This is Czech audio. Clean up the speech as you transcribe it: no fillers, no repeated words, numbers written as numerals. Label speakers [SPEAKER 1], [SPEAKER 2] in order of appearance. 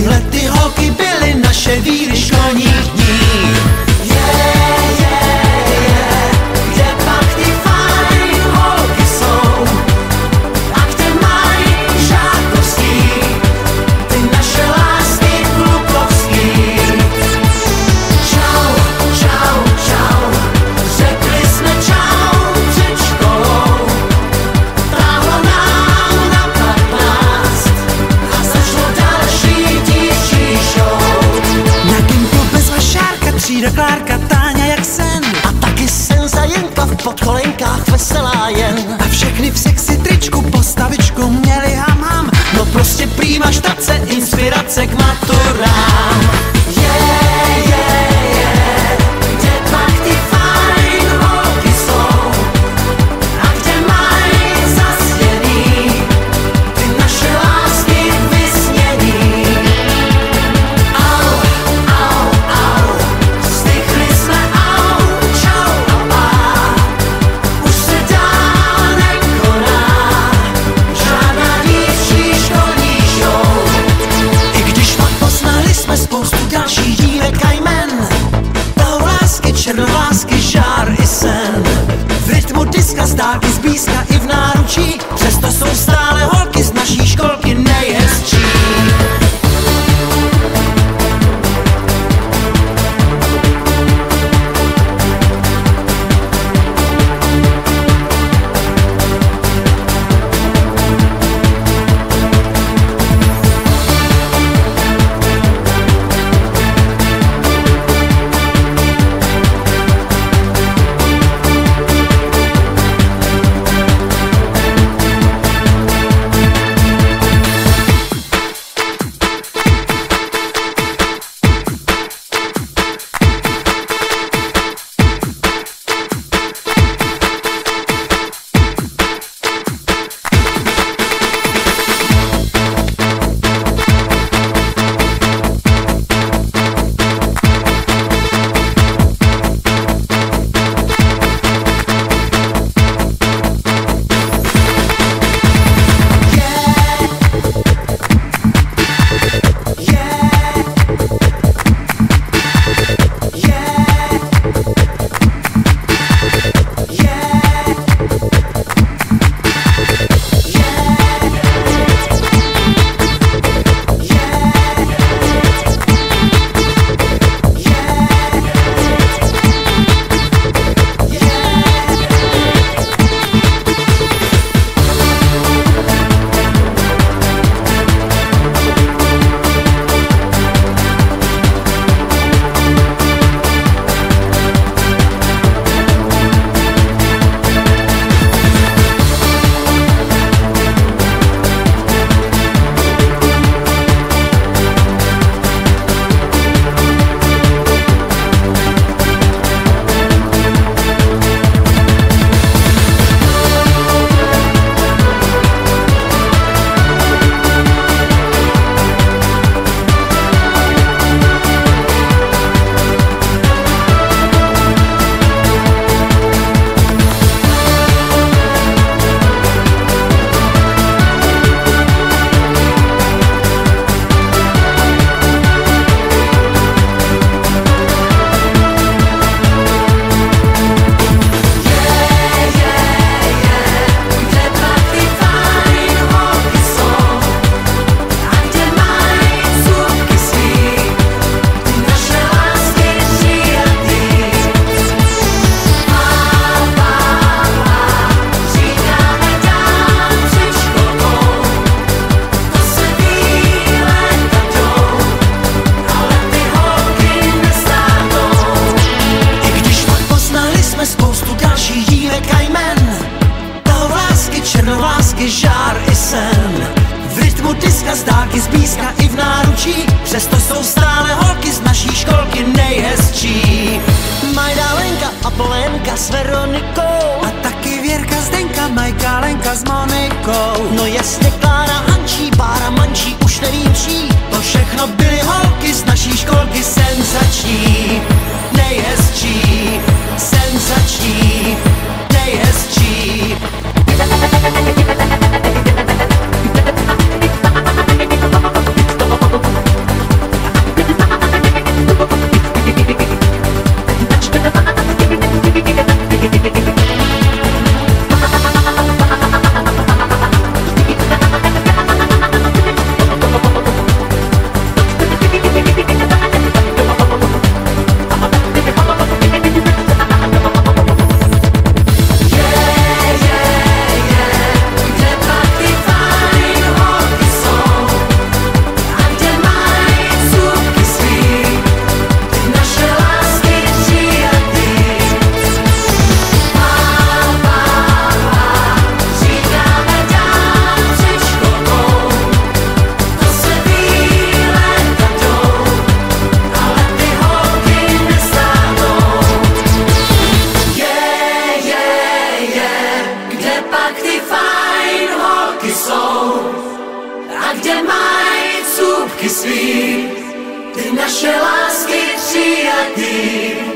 [SPEAKER 1] Tyhle ty holky byly naše víry školních dní. Kde pak ty fajn holky jsou a kde mají žákovský ty naše lásky klukovský. Čau, čau, čau, řekli jsme čau před školou. Právo nám na 15 a začalo další dívčí show. Na Gimpu bez vašárka, třída Klárka, Táňa jak sen. A taky Senza Jenka v podkolenkách veselá jen. A všechny v sexy tričku postavičku měli ham. No prostě prýma štace, inspirace k maturám. Kde pak ty fajn holky jsou a kde mají zasněný ty naše lásky vysněný. Au, au, au, stychli jsme au, čau a pá. Už se dál nekoná žádná dívčí školní show. I když pak poznali jsme spoustu dalších dívek a jmen, plavlásky, černovlásky, žár i sen. V rytmu diska z dálky, z blízka i v náručí, přesto jsou stále holky z naší školky nejhezčí. Přesto jsou stále holky z naší školky nejhezčí. Majda Lenka a Polenka s Veronikou a taky Věrka, Zdenka, Majka, Lenka s Monikou. No jasně Klára, Ančí, Bára, Mančí, už nevím čí. To všechno byly holky z naší školky senzační. Nejhezčí, senzační, nejhezčí. svý, ty naše lásky přijatý.